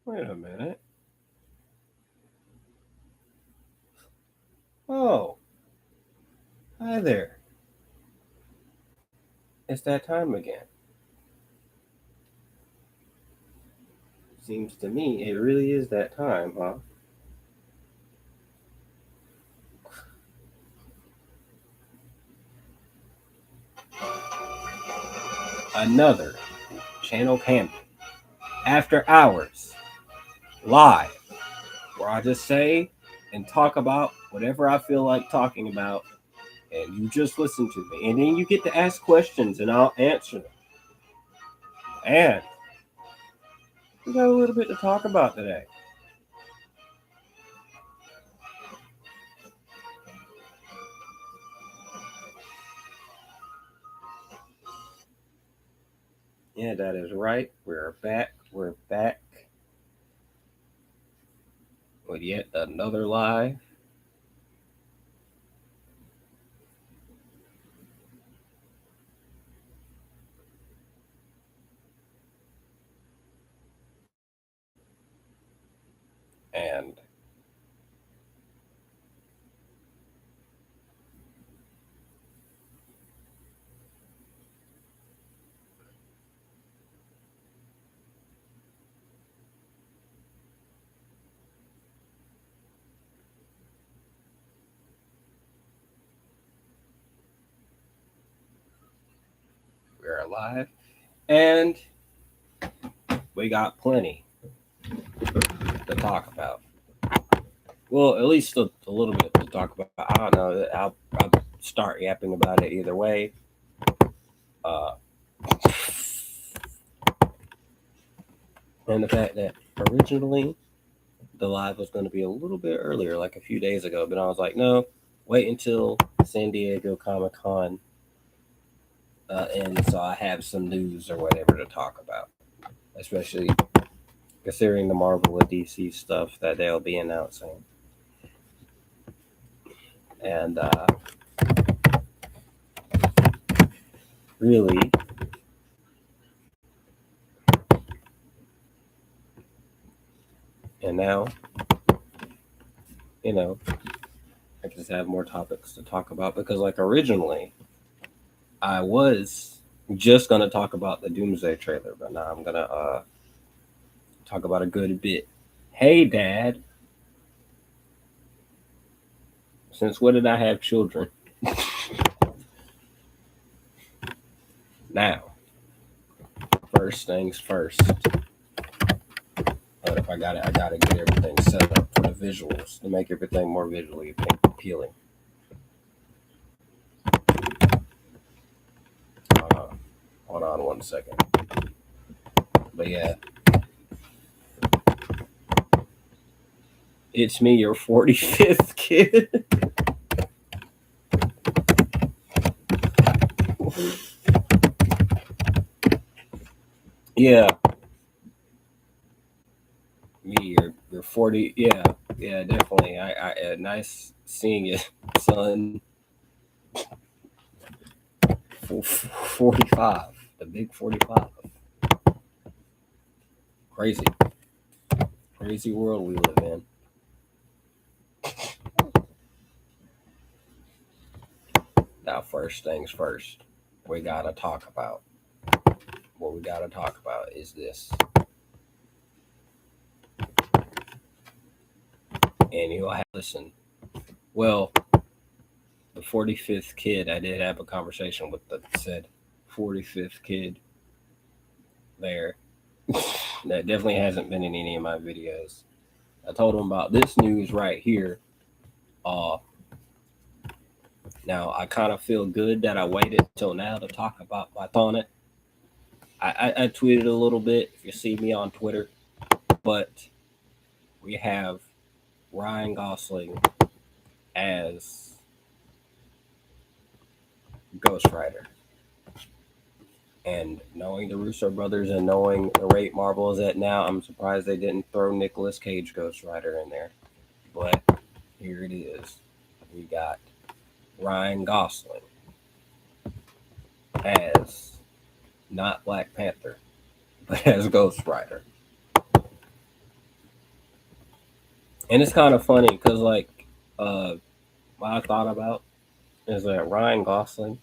Wait a minute. Oh, hi there. It's that time again. Seems to me it really is that time, huh? Another Channel Camden. After hours. Live. Where I just say and talk about whatever I feel like talking about. And you just listen to me. And then you get to ask questions and I'll answer them. And we got a little bit to talk about today. Yeah, that is right. We're back. We're back with yet another live. And we're live. And we got plenty to talk about. Well, at least a little bit to talk about. I don't know. I'll start yapping about it either way. Uh, and the fact that originally the live was going to be a little bit earlier, like a few days ago, but I was like, no, wait until San Diego Comic Con, and so I have some news or whatever to talk about, especially considering the Marvel and DC stuff that they'll be announcing. And really, and now, you know, I just have more topics to talk about because, like, originally, I was just gonna talk about the Doomsday trailer, but now I'm gonna talk about a good bit. Hey, Dad, since when did I have children? Now, first things first. But if I got it, I gotta get everything set up for the visuals to make everything more visually appealing. Uh, Hold on one second. But yeah, it's me, your 45th kid. Yeah, me, you're 40. Yeah, yeah, definitely. Nice seeing you, son. 45, the big 45. Crazy, crazy world we live in. Now, first things first, we gotta talk about. What we gotta talk about is this. And you'll have to listen. Well, the 45th kid, I did have a conversation with the said 45th kid there. That definitely hasn't been in any of my videos. I told him about this news right here. Uh, Now I kind of feel good that I waited till now to talk about my thought on it. I tweeted a little bit if you see me on Twitter, but we have Ryan Gosling as Ghost Rider. And knowing the Russo brothers and knowing the rate Marvel is at now, I'm surprised they didn't throw Nicolas Cage Ghost Rider in there. But here it is. We got Ryan Gosling as not Black Panther, but as Ghost Rider. And it's kind of funny because uh, what I thought about is that Ryan Gosling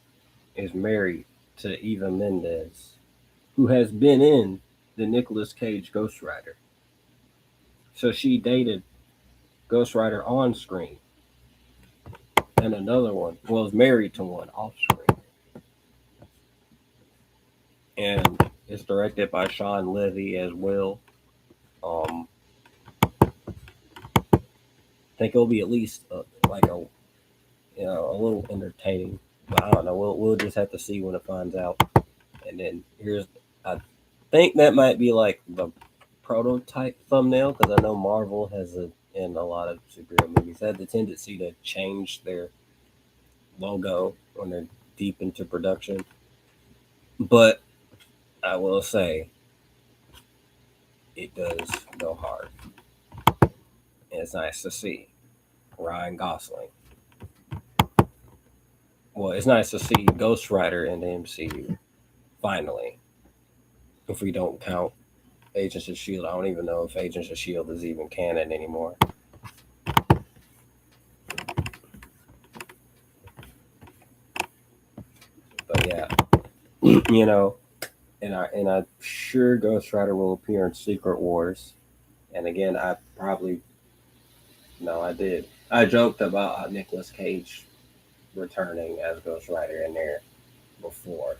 is married to Eva Mendes, who has been in the Nicolas Cage Ghost Rider. So she dated Ghost Rider on screen, and another one was married to one off screen. And it's directed by Sean Levy as well. I think it'll be at least like a a little entertaining. But I don't know. We'll just have to see when it finds out. And then I think that might be like the prototype thumbnail because I know Marvel has in a lot of superhero movies had the tendency to change their logo when they're deep into production. But I will say it does go hard. And it's nice to see Ryan Gosling. Well, it's nice to see Ghost Rider in the MCU finally. If we don't count Agents of Shield, I don't even know if Agents of Shield is even canon anymore. But yeah, you know, and I sure Ghost Rider will appear in Secret Wars. And again, I probably no, I did. I joked about Nicolas Cage returning as Ghost Rider in there before.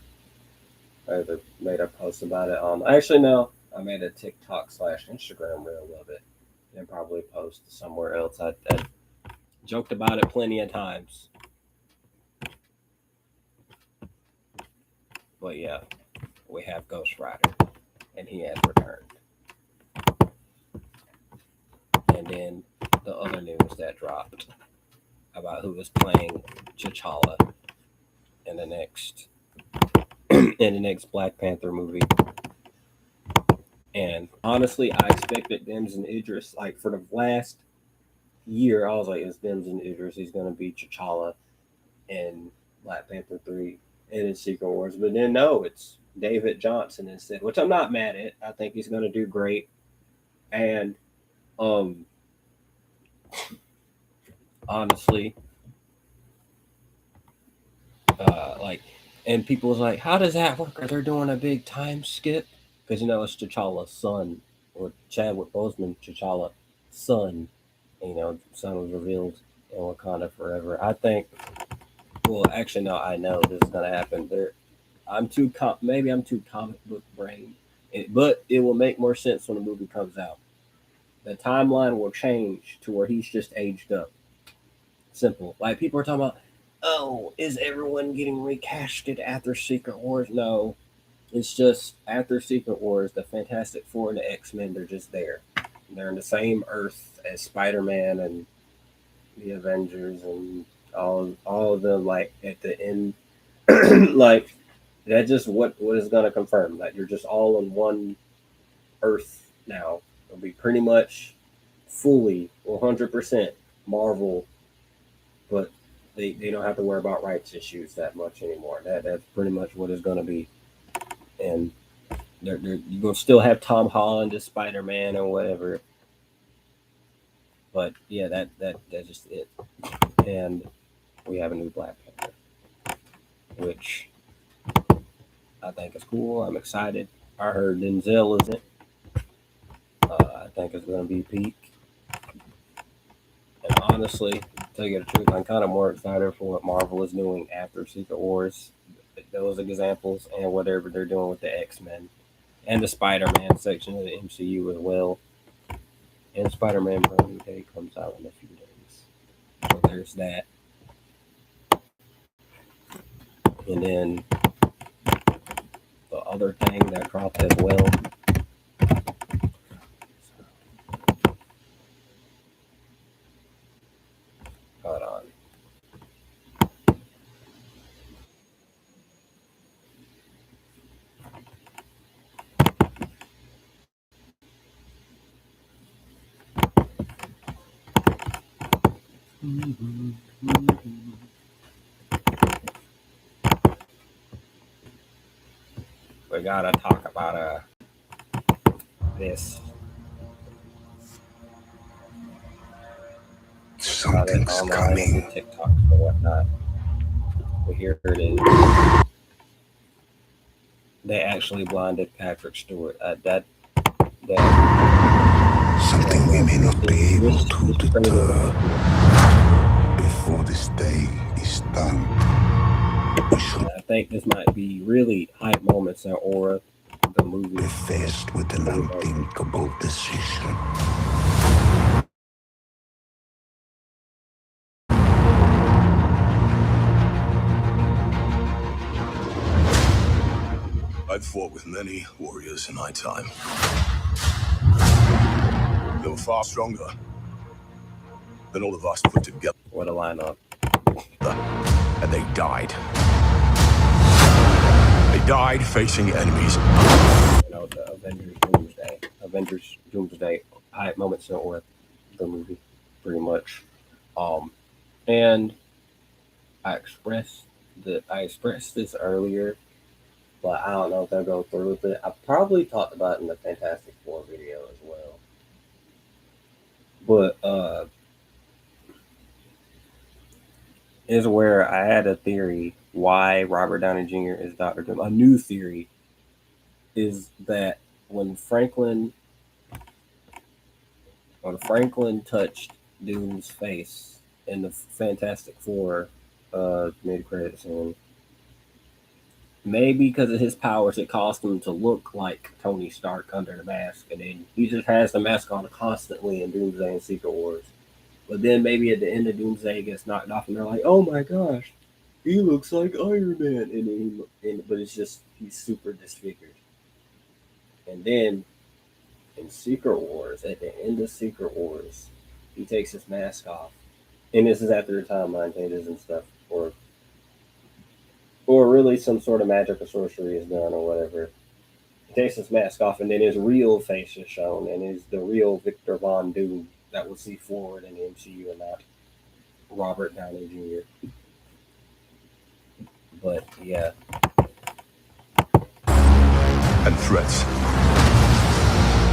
I either made a post about it. Actually no, I made a TikTok slash Instagram reel of it, and probably post somewhere else. I joked about it plenty of times. But yeah, we have Ghost Rider, and he has returned. And then the other news that dropped about who is playing T'Challa in the next in the next Black Panther movie. And honestly, I expected Dims and Idris like for the last year. I was like, it's Dims and Idris. He's gonna be T'Challa in Black Panther 3 and in Secret Wars. But then no, it's David Johnson instead, which I'm not mad at. I think he's gonna do great. And um honestly, like, and people was like, how does that work? Are they doing a big time skip? Because it's T'Challa's son, or Chadwick Boseman, T'Challa's son. Son was revealed in Wakanda Forever. I think. Well, actually, no. I know this is gonna happen. Maybe I'm too comic book brain, but it will make more sense when the movie comes out. The timeline will change to where he's just aged up. Simple. Like people are talking about, oh, is everyone getting recasted after Secret Wars? No, it's just after Secret Wars, the Fantastic Four and the X-Men, they're just there. They're in the same Earth as Spider-Man and the Avengers and all of them. Like at the end, like that just what is gonna confirm that you're just all on one Earth now. It'll be pretty much fully 100% Marvel, but they don't have to worry about rights issues that much anymore. That's pretty much what it's gonna be, and you're gonna still have Tom Holland as Spider Man or whatever. But yeah, that's just it. And we have a new Black Panther, which I think is cool. I'm excited. I heard Denzel is in it. I think it's gonna be peak. And honestly, to tell you the truth, I'm kind of more excited for what Marvel is doing after Secret Wars. Those examples and whatever they're doing with the X-Men and the Spider-Man section of the MCU as well. And Spider-Man Brand New Day comes out in a few days. So there's that. And then the other thing that dropped as well. Hold on. We gotta talk about this. about it Something's online and coming. did TikToks and whatnot. But here it is. They actually blinded Patrick Stewart. Something we may not be able this to deter. criminal. Before this day is done, we should I think this might be really hype moments in Aura, the movie. be faced with an unthinkable decision. I've fought with many warriors in my time. They were far stronger than all of us put together. What a lineup. And they died. They died facing enemies. The Avengers Doomsday. Avengers Doomsday hype moments in Aura, the movie, pretty much. And I expressed this earlier, but I don't know if they'll go through with it. I probably talked about it in the Fantastic Four video as well. But is where I had a theory why Robert Downey Jr. is Dr. Doom. A new theory is that when Franklin touched Doom's face in the Fantastic Four mid-credits scene, maybe because of his powers, it caused him to look like Tony Stark under the mask, and then he just has the mask on constantly in Doomsday and Secret Wars. But then maybe at the end of Doomsday, he gets knocked off, and they're like, "Oh my gosh, he looks like Iron Man," but it's just he's super disfigured. And then in Secret Wars, at the end of Secret Wars, he takes his mask off, and this is after the timeline changes and stuff, or really some sort of magic or sorcery is done or whatever. He takes his mask off, and then his real face is shown, and is the real Victor Von Doom that we'll see forward in the MCU and not Robert Downey Jr. But yeah. And threats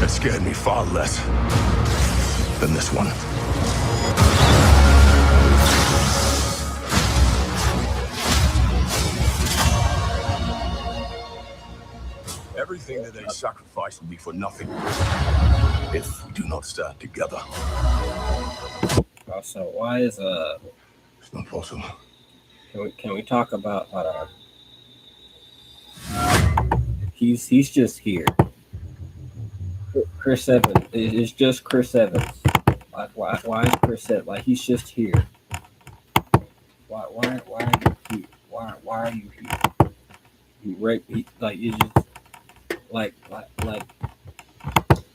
that scared me far less than this one. Everything that they sacrificed will be for nothing if we do not stand together. Also, why is It's not possible. Can we talk about he's just here. Chris Evans. It's just Chris Evans. Like why is Chris Evans like he's just here? Why are you here? Why are you here? Like it's just like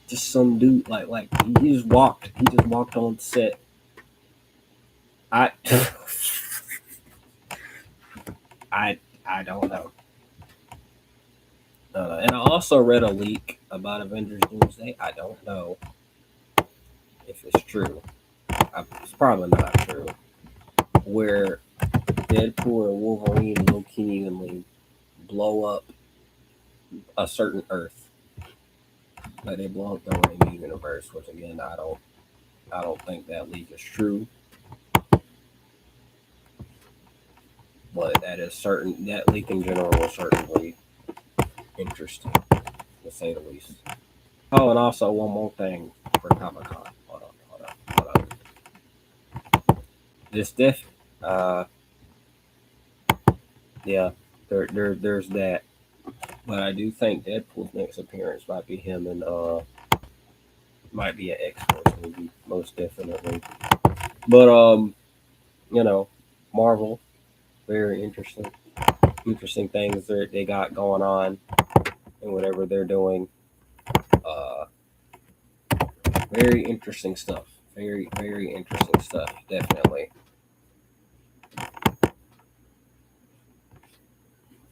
just some dude like he just walked on set. I I don't know. And I also read a leak about Avengers Doomsday. I don't know if it's true. It's probably not true. Where Deadpool and Wolverine low-keyingly blow up a certain Earth. Like they blow up the Raimi universe, which again I don't think that leak is true. But that leak in general was certainly interesting, to say the least. Oh, and also one more thing for Comic-Con. Hold on. This yeah, there's that. But I do think Deadpool's next appearance might be him and might be an X-Force movie, most definitely. But Marvel, very interesting things that they got going on and whatever they're doing. Very interesting stuff. Very, very interesting stuff, definitely.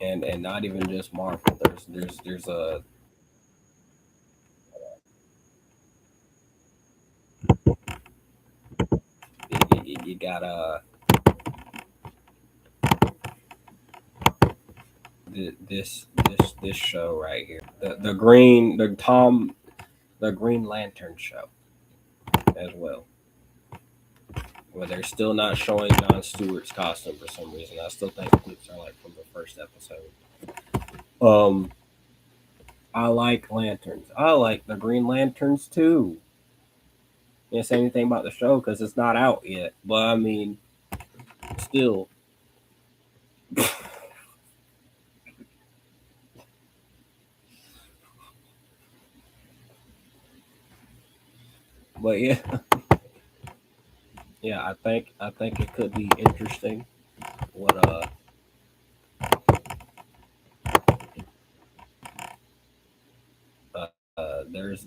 And not even just Marvel. There's a you got this show right here, the Green Lantern show as well. Well, they're still not showing Jon Stewart's costume for some reason. I still think clips are like from the first episode. Um, I like lanterns. I like the Green Lanterns too. Can't say anything about the show because it's not out yet. But I mean, still. But yeah, yeah. I think it could be interesting. What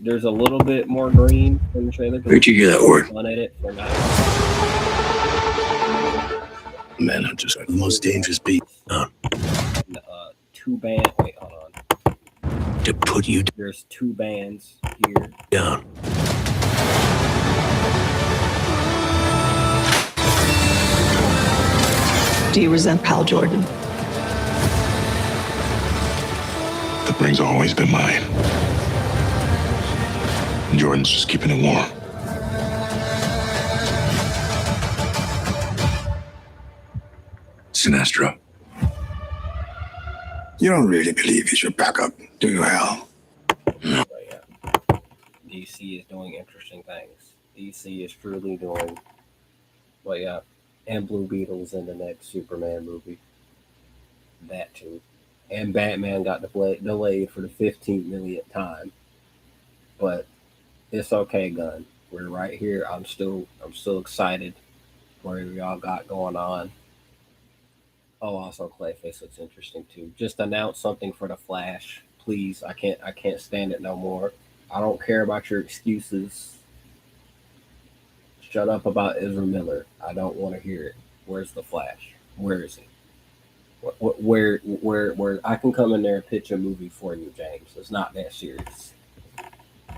there's a little bit more green in the trailer because Where'd you hear that word? fun at it for not. Man, I'm just the most dangerous beast. Two band. Wait, hold on. To put you There's two bands here. down. Do you resent Hal Jordan? The ring's always been mine. Jordan's just keeping it warm. Sinestro. You don't really believe he's your backup, do you, Hal? But yeah, DC is doing interesting things. DC is truly doing. But yeah, and Blue Beetle's in the next Superman movie. That too, and Batman got delayed for the 15th millionth time. But it's okay, Gun. We're right here. I'm still excited for what y'all got going on. Oh, also Clayface looks interesting too. Just announce something for the Flash, please. I can't stand it no more. I don't care about your excuses. Shut up about Ezra Miller. I don't want to hear it. Where's the Flash? Where is he? Where? I can come in there and pitch a movie for you, James. It's not that serious.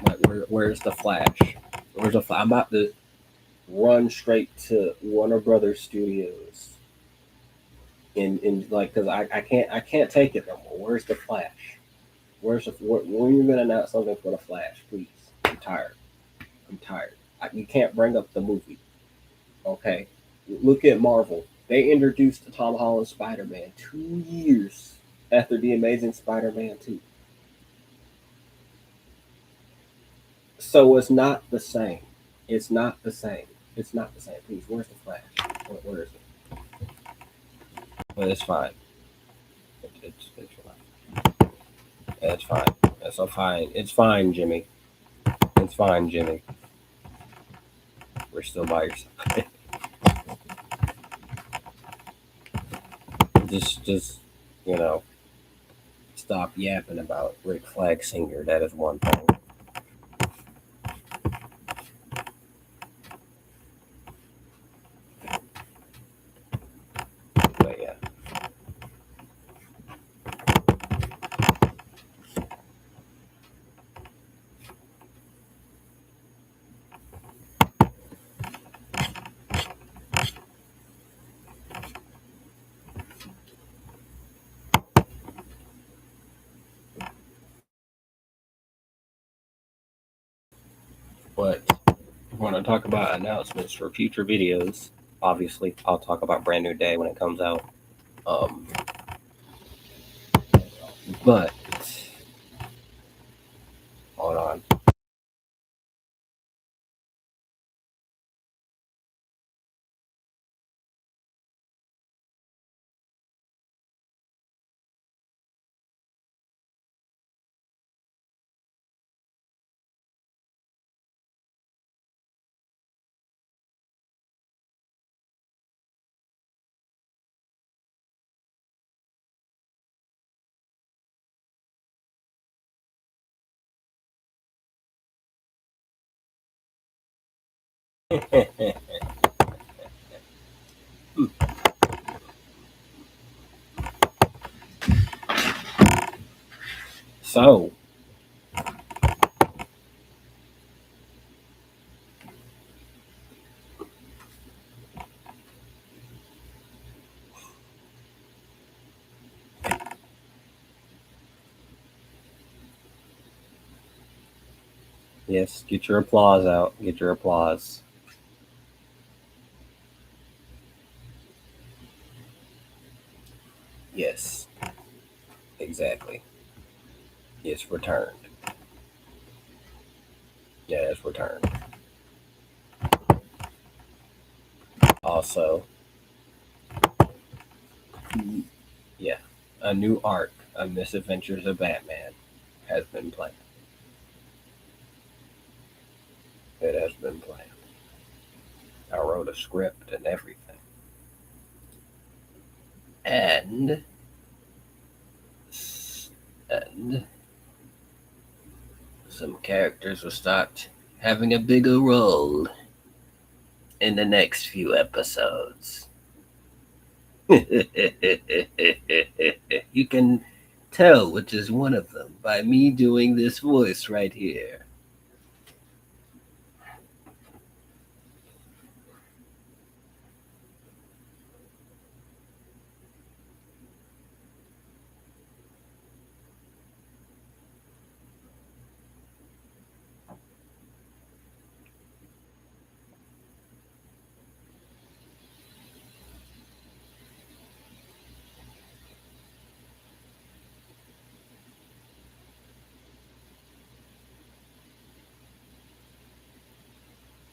Like, where's the Flash? Where's the Flash? I'm about to run straight to Warner Brothers Studios in like because I can't take it no more. Where's the Flash? When are you gonna announce something for the Flash, please? I'm tired. I'm tired. You can't bring up the movie. Okay, look at Marvel. They introduced Tom Holland Spider Man 2 years after the Amazing Spider Man 2. So it's not the same. It's not the same. It's not the same. Please, where's the Flash? Where is it? But it's fine. It's fine. It's fine. It's so fine. It's fine, Jimmy. It's fine, Jimmy. We're still by your side. just you know, stop yapping about Rick Flag Singer. That is one thing. But yeah. But when I talk about announcements for future videos, obviously I'll talk about Brand New Day when it comes out. Um, but hold on. So yes, get your applause out. Get your applause. Yes, exactly. It's returned. Yeah, it's returned. Also, yeah, a new arc of Misadventures of Batman has been planned. It has been planned. I wrote a script and everything. And and some characters will start having a bigger role in the next few episodes. You can tell which is one of them by me doing this voice right here.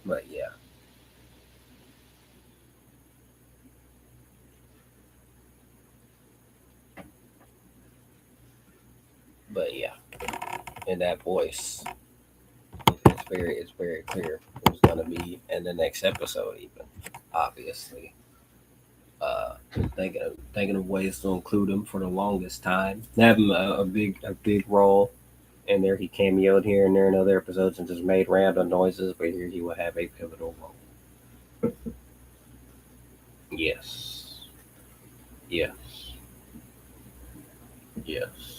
But yeah, but yeah, in that voice, it's very clear who's gonna be in the next episode. Even obviously, uh, thinking of ways to include him for the longest time. Have him a big role in there. He cameoed here and there in other episodes and just made random noises, but here he will have a pivotal role. Yes, yes, yes.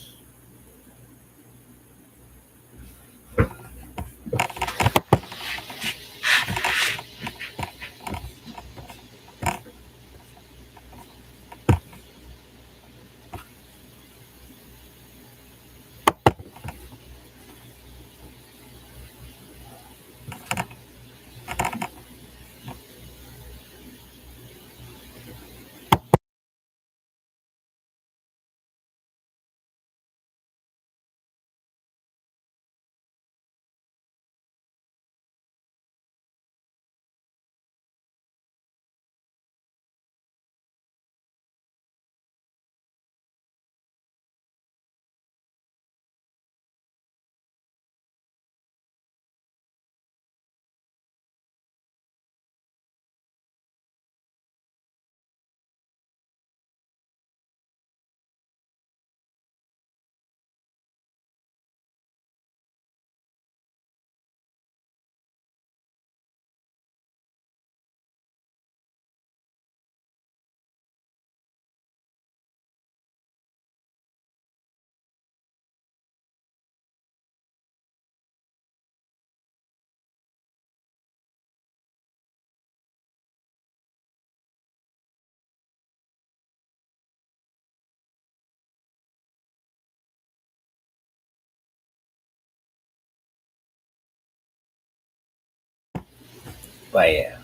But yeah,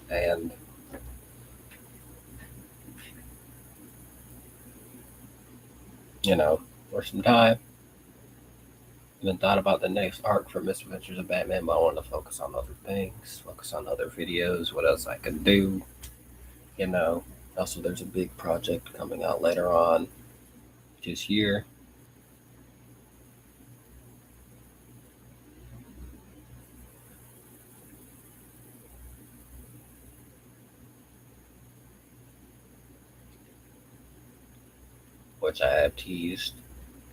and for some time, even thought about the next arc for Misadventures of Batman, but I wanted to focus on other things, focus on other videos, what else I could do. You know, also there's a big project coming out later on this year, which I have teased.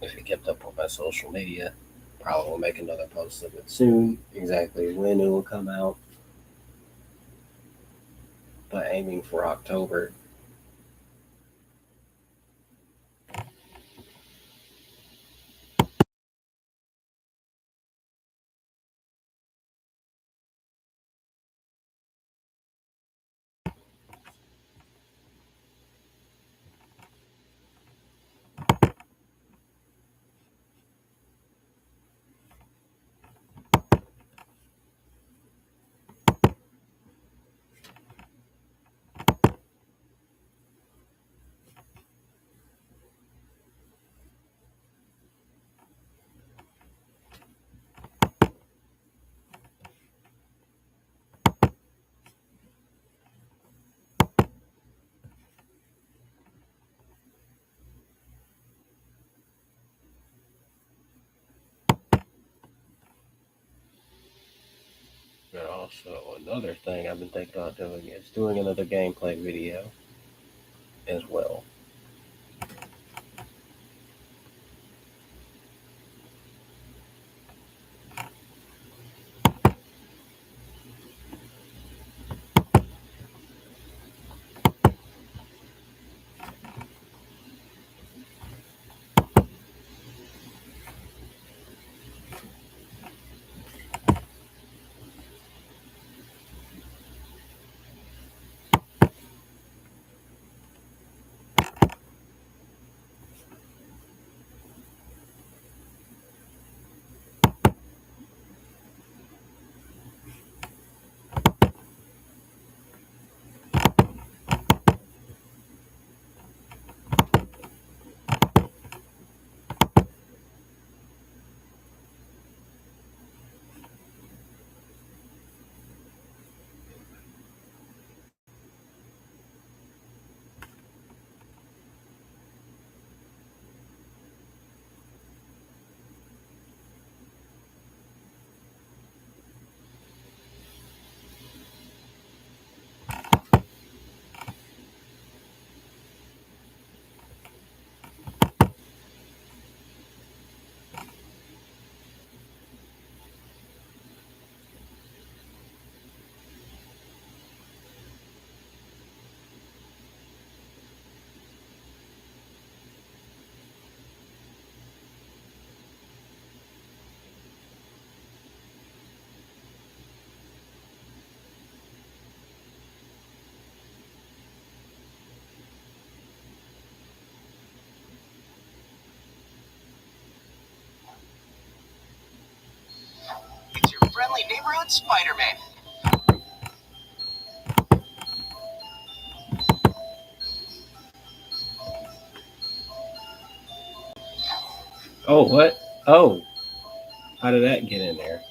If you kept up with my social media, probably will make another post of it soon. Exactly when it will come out, but aiming for October. Also, another thing I've been thinking about doing is doing another gameplay video as well. It's your friendly neighborhood Spider-Man. Oh, what? Oh, how did that get in there?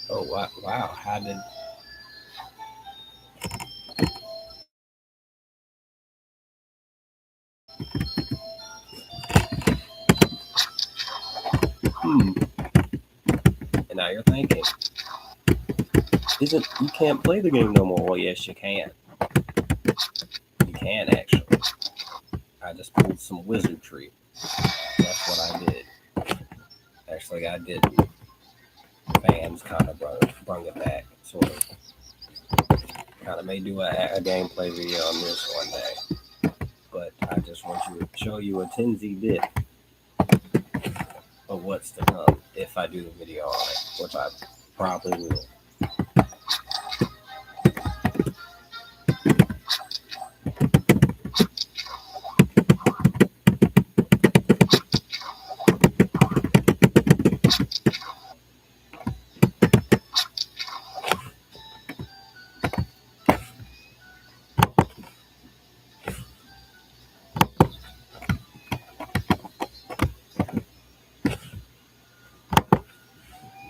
Oh, wow. Wow. How did. And now you're thinking, you can't play the game no more? Well, yes, you can. You can, actually. I just pulled some wizardry. That's what I did. Actually, I didn't. Fans kind of brung it back, sort of. Kind of may do a gameplay video on this one day. But I just want to show you a 10Z bit of what's to come if I do a video on it, which I probably will.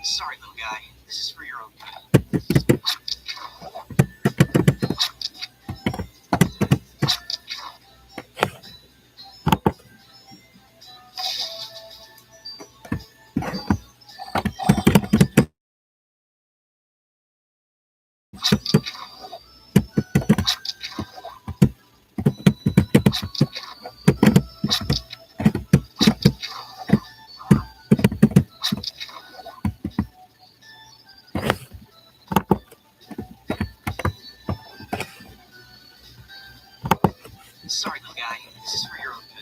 Sorry, little guy. This is for your own good. Sorry, little guy. This is for your own good.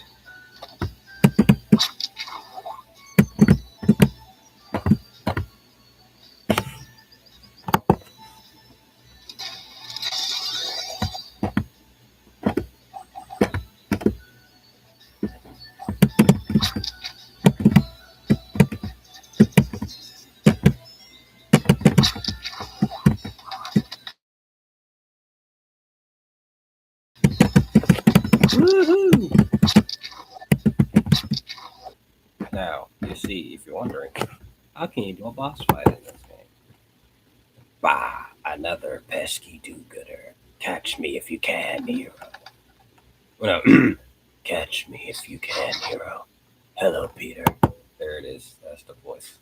Woohoo! Now, you see, if you're wondering, how can you do a boss fight in this game? Bah, another pesky do-gooder. Catch me if you can, hero. Well, no, Catch me if you can, hero. Hello, Peter. There it is. That's the voice.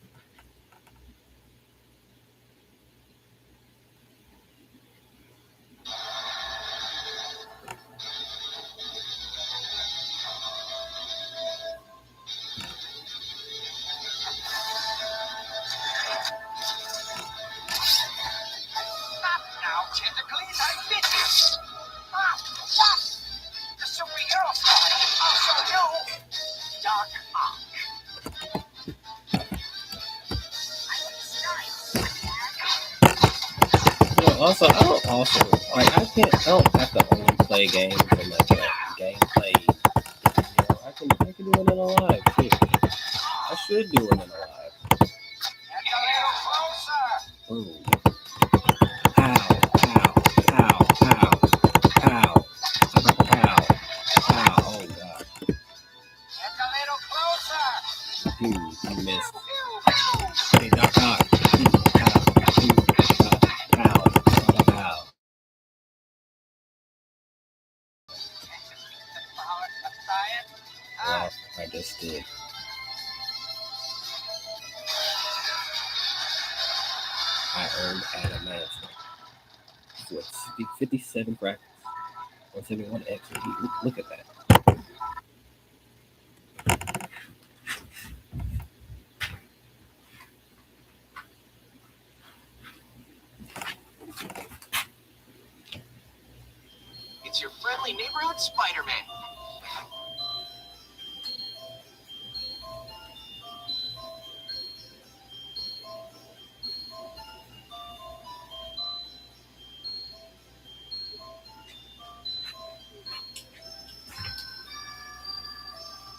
Not now, tentacles, I bit you. What? The superhero story. I'll show you. Dark Ark. Also, I don't like. I don't have to only play games and like a gameplay. I can do it in a live too. I should do it in a live. And a little closer. Boom. Pow, pow, pow, pow, pow, pow, pow. Oh god. And a little closer. I missed. Hey, Doc Ock. Pow, pow, pow, pow. Well, I just did. I earned adamantine. What, 57 brackets? 171 X. Look at that. It's your friendly neighborhood Spider-Man.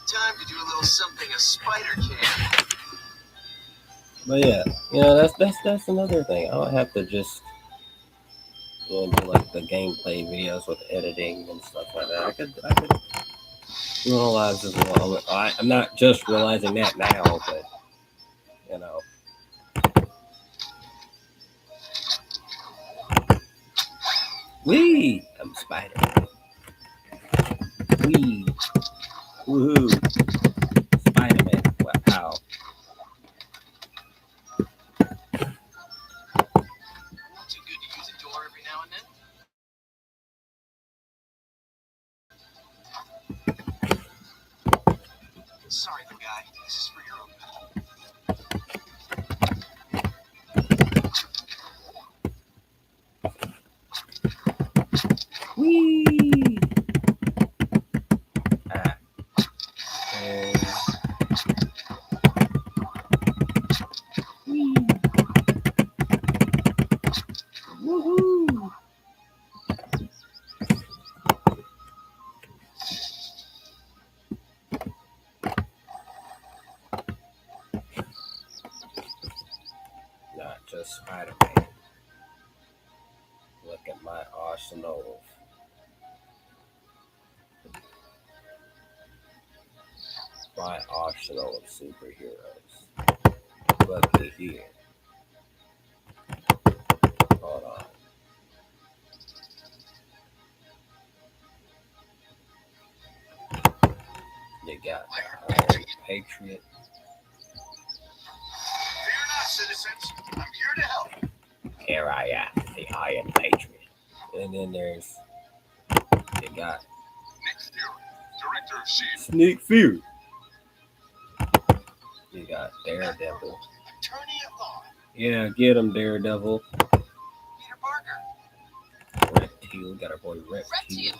Time to do a little something a spider can. But yeah, that's another thing. I don't have to just go into like the gameplay videos with editing and stuff like that. I could do all lives as well. I'm not just realizing that now, but you know. Wee! I'm Spider. Wee! Woohoo! Spider-Man. Wow. Too good to use a door every now and then. Sorry, little guy. This is for your own good. Wee! Wee! Woohoo! Not just Spider-Man. Look at my arsenal. My arsenal of superheroes. Look at here. Hold on. You got the Iron Patriot. Fear not, citizens. I'm here to help. Here I am, the Iron Patriot. And then there's, you got Nick Fury, Director of S.H.I.E.L.D. Sneak Fury. You got Daredevil. Attorney at law. Yeah, get him, Daredevil. Peter Parker. Reptile, got our boy Reptile.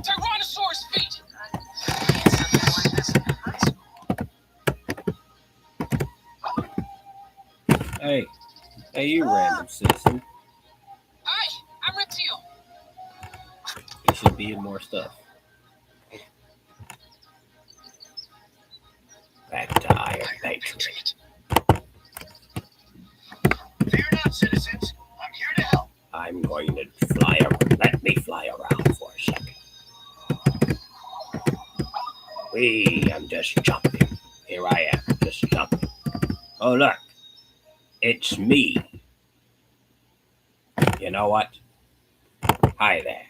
Tyrannosaurus feet. Hey, you random citizen. Hi, I'm Reptile. You should be in more stuff. Back to Iron Patriot. Fear not, citizens. I'm here to help. I'm going to fly around. Let me fly around for a second. Wee, I'm just jumping. Here I am, just jumping. Oh, look. It's me. You know what? Hi there.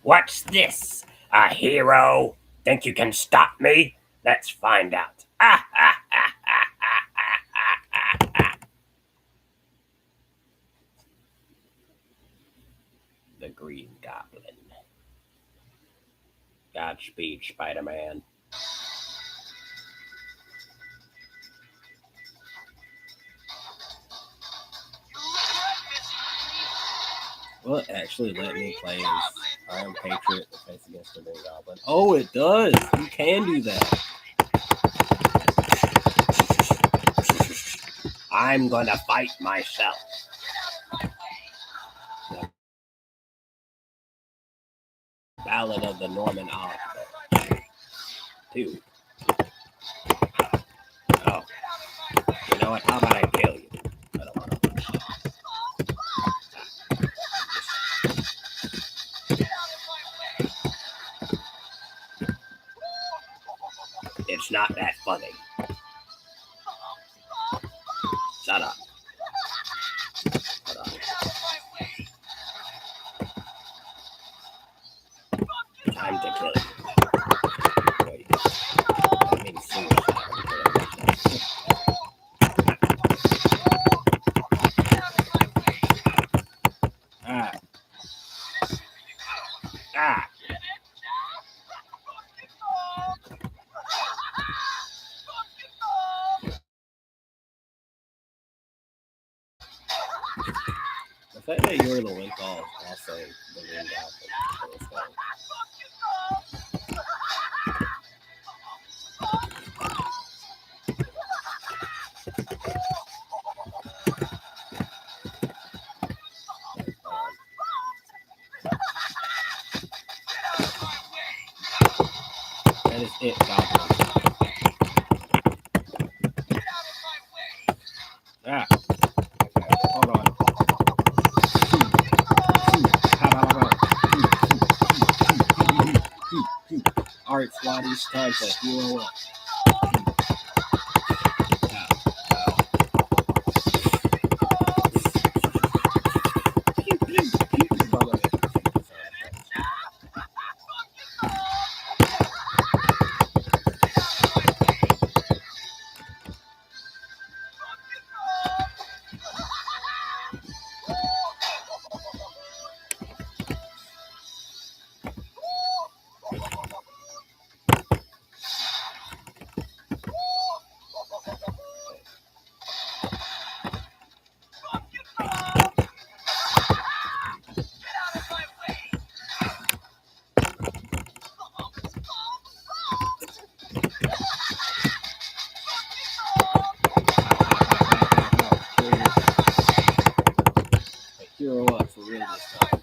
What's this? A hero? Think you can stop me? Let's find out. The Green Goblin. Godspeed, Spider-Man. Well, it actually let me play as Iron Patriot to face against the Green Goblin. Oh, it does. You can do that. I'm gonna fight myself. The Ballad of the Norman Osborn. 2. Oh. You know what? How about I kill you? I don't want to. It's not that funny. Shut up. Shut up. Time to kill you. Wait. I mean, Ah. The fact that you're the Link Ball is also the Green Goblin. That is it, Goblin. Ah. Okay, hold on. Alright, Swatty, it's time to hero up. Hero up for real this time.